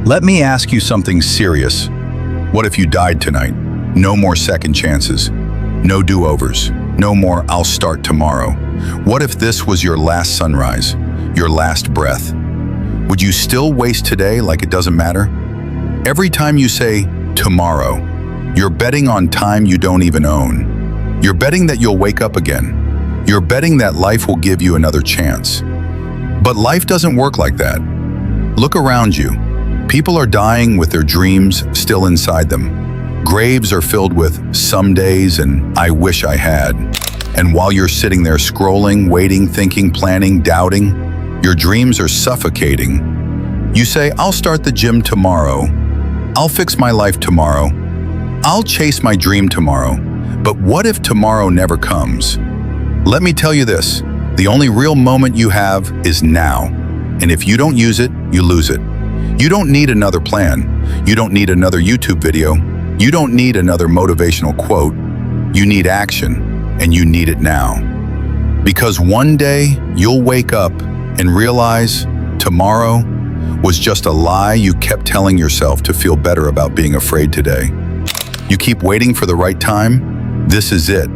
Let me ask you something serious. What if you died tonight? No more second chances. No do-overs. No more "I'll start tomorrow." What if this was your last sunrise? Your last breath? Would you still waste today like it doesn't matter? Every time you say tomorrow, you're betting on time you don't even own. You're betting that you'll wake up again. You're betting that life will give you another chance. But life doesn't work like that. Look around you. People are dying with their dreams still inside them. Graves are filled with "some days" and "I wish I had." And while you're sitting there scrolling, waiting, thinking, planning, doubting, your dreams are suffocating. You say, "I'll start the gym tomorrow. I'll fix my life tomorrow. I'll chase my dream tomorrow." But what if tomorrow never comes? Let me tell you this, the only real moment you have is now. And if you don't use it, you lose it. You don't need another plan. You don't need another YouTube video. You don't need another motivational quote. You need action, and you need it now. Because one day, you'll wake up and realize tomorrow was just a lie you kept telling yourself to feel better about being afraid today. You keep waiting for the right time. This is it.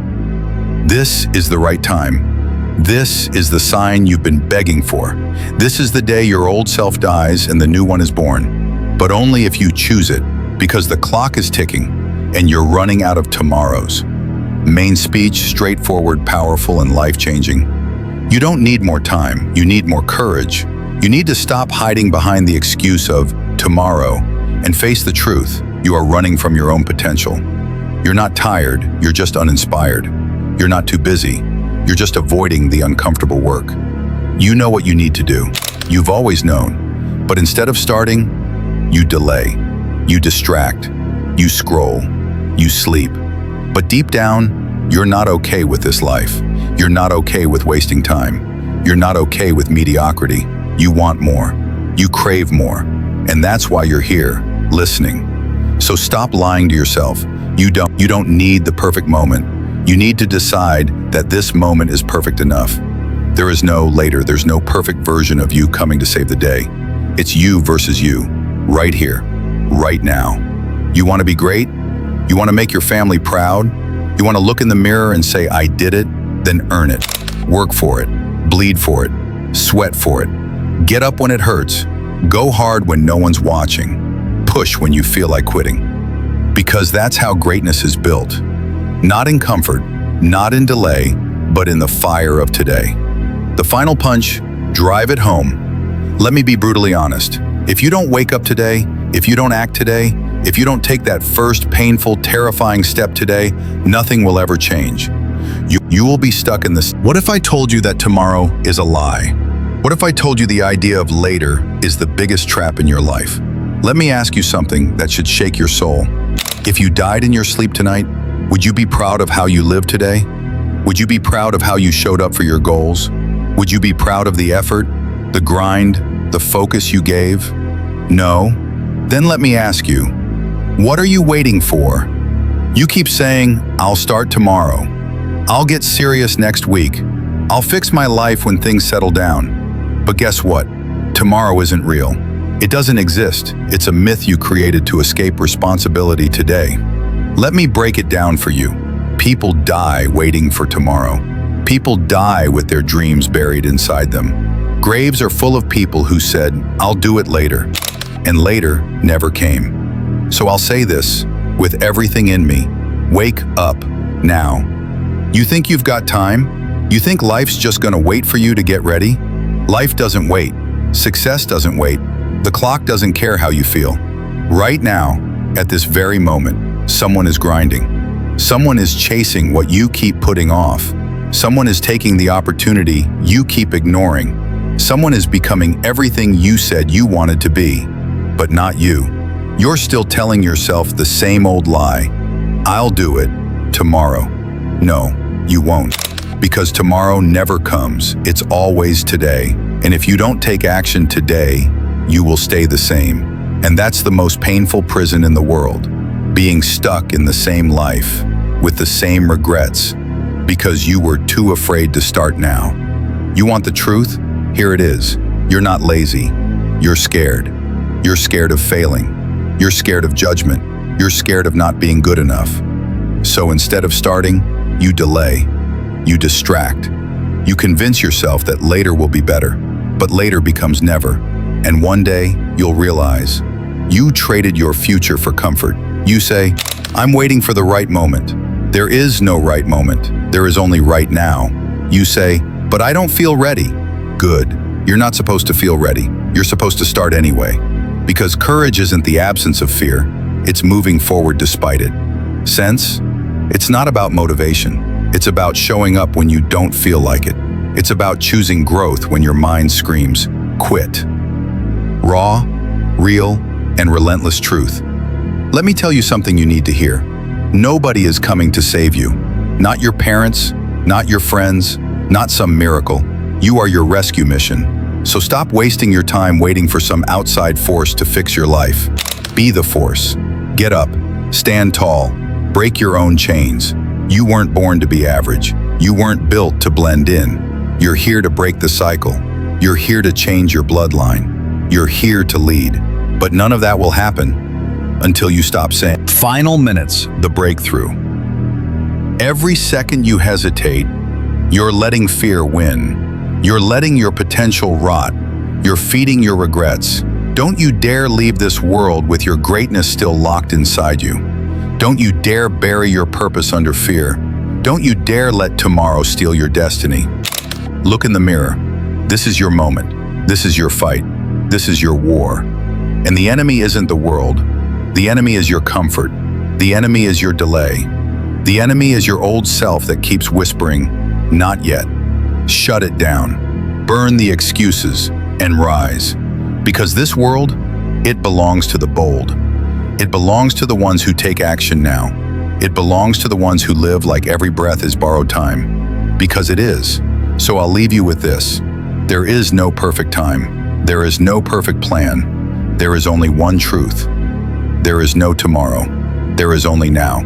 This is the right time. This is the sign you've been begging for. This is the day your old self dies and the new one is born. But only if you choose it, because the clock is ticking and you're running out of tomorrows. Main speech, straightforward, powerful, and life-changing. You don't need more time, you need more courage. You need to stop hiding behind the excuse of tomorrow and face the truth. You are running from your own potential. You're not tired, you're just uninspired. You're not too busy, you're just avoiding the uncomfortable work. You know what you need to do. You've always known. But instead of starting, you delay, you distract, you scroll, you sleep. But deep down, you're not okay with this life. You're not okay with wasting time. You're not okay with mediocrity. You want more. You crave more. And that's why you're here, listening. So stop lying to yourself. You don't need the perfect moment. You need to decide that this moment is perfect enough. There is no later. There's no perfect version of you coming to save the day. It's you versus you, right here, right now. You want to be great? You want to make your family proud? You want to look in the mirror and say, "I did it," then earn it. Work for it, bleed for it, sweat for it. Get up when it hurts. Go hard when no one's watching. Push when you feel like quitting. Because that's how greatness is built. Not in comfort, not in delay, but in the fire of today. The final punch, drive it home. Let me be brutally honest. If you don't wake up today, if you don't act today, if you don't take that first painful, terrifying step today, nothing will ever change. You will be stuck in this. What if I told you that tomorrow is a lie? What if I told you the idea of later is the biggest trap in your life? Let me ask you something that should shake your soul. If you died in your sleep tonight, would you be proud of how you lived today? Would you be proud of how you showed up for your goals? Would you be proud of the effort, the grind, the focus you gave? No? Then let me ask you, what are you waiting for? You keep saying, "I'll start tomorrow. I'll get serious next week. I'll fix my life when things settle down." But guess what? Tomorrow isn't real. It doesn't exist. It's a myth you created to escape responsibility today. Let me break it down for you. People die waiting for tomorrow. People die with their dreams buried inside them. Graves are full of people who said, "I'll do it later," and later never came. So I'll say this, with everything in me, wake up now. You think you've got time? You think life's just gonna wait for you to get ready? Life doesn't wait. Success doesn't wait. The clock doesn't care how you feel. Right now, at this very moment, someone is grinding. Someone is chasing what you keep putting off. Someone is taking the opportunity you keep ignoring. Someone is becoming everything you said you wanted to be, but not you. You're still telling yourself the same old lie. "I'll do it tomorrow." No, you won't. Because tomorrow never comes. It's always today. And if you don't take action today, you will stay the same. And that's the most painful prison in the world. Being stuck in the same life, with the same regrets, because you were too afraid to start now. You want the truth? Here it is. You're not lazy. You're scared. You're scared of failing. You're scared of judgment. You're scared of not being good enough. So instead of starting, you delay. You distract. You convince yourself that later will be better, but later becomes never. And one day, you'll realize you traded your future for comfort. You say, I'm waiting for the right moment. There is no right moment. There is only right now. You say, but I don't feel ready. Good. You're not supposed to feel ready. You're supposed to start anyway. Because courage isn't the absence of fear. It's moving forward despite it. Sense? It's not about motivation. It's about showing up when you don't feel like it. It's about choosing growth when your mind screams, quit. Raw, real, and relentless truth. Let me tell you something you need to hear. Nobody is coming to save you. Not your parents, not your friends, not some miracle. You are your rescue mission. So stop wasting your time waiting for some outside force to fix your life. Be the force. Get up. Stand tall. Break your own chains. You weren't born to be average. You weren't built to blend in. You're here to break the cycle. You're here to change your bloodline. You're here to lead. But none of that will happen until you stop saying. Final minutes, the breakthrough. Every second you hesitate, you're letting fear win. You're letting your potential rot. You're feeding your regrets. Don't you dare leave this world with your greatness still locked inside you. Don't you dare bury your purpose under fear. Don't you dare let tomorrow steal your destiny. Look in the mirror. This is your moment. This is your fight. This is your war. And the enemy isn't the world. The enemy is your comfort. The enemy is your delay. The enemy is your old self that keeps whispering, not yet. Shut it down. Burn the excuses and rise. Because this world, it belongs to the bold. It belongs to the ones who take action now. It belongs to the ones who live like every breath is borrowed time. Because it is. So I'll leave you with this. There is no perfect time. There is no perfect plan. There is only one truth. There is no tomorrow. There is only now.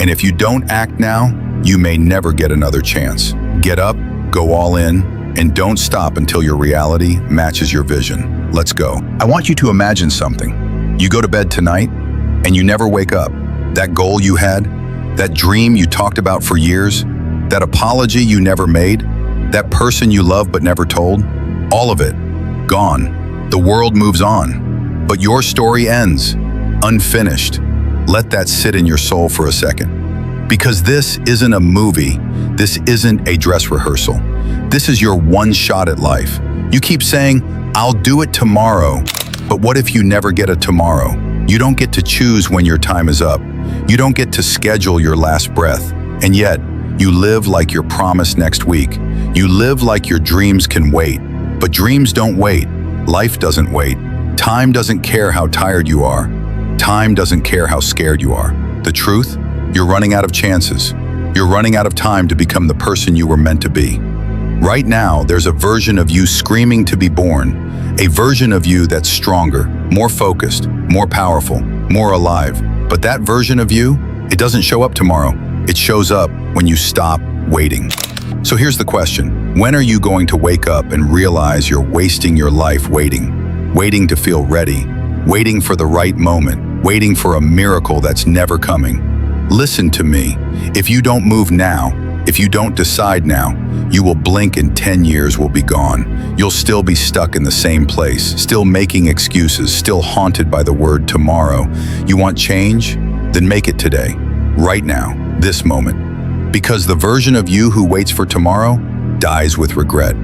And if you don't act now, you may never get another chance. Get up, go all in, and don't stop until your reality matches your vision. Let's go. I want you to imagine something. You go to bed tonight, and you never wake up. That goal you had, that dream you talked about for years, that apology you never made, that person you loved but never told, all of it, gone. The world moves on, but your story ends, unfinished. Let that sit in your soul for a second. Because this isn't a movie, this isn't a dress rehearsal. This is your one shot at life. You keep saying, I'll do it tomorrow. But what if you never get a tomorrow? You don't get to choose when your time is up. You don't get to schedule your last breath. And yet, you live like you're promised next week. You live like your dreams can wait. But dreams don't wait. Life doesn't wait. Time doesn't care how tired you are. Time doesn't care how scared you are. The truth? You're running out of chances. You're running out of time to become the person you were meant to be. Right now, there's a version of you screaming to be born, a version of you that's stronger, more focused, more powerful, more alive. But that version of you, it doesn't show up tomorrow. It shows up when you stop waiting. So here's the question. When are you going to wake up and realize you're wasting your life waiting? Waiting to feel ready, waiting for the right moment, waiting for a miracle that's never coming. Listen to me. If you don't move now, if you don't decide now, you will blink and 10 years will be gone. You'll still be stuck in the same place, still making excuses, still haunted by the word tomorrow. You want change? Then make it today, right now, this moment. Because the version of you who waits for tomorrow dies with regret.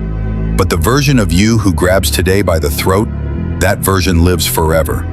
But the version of you who grabs today by the throat, that version lives forever.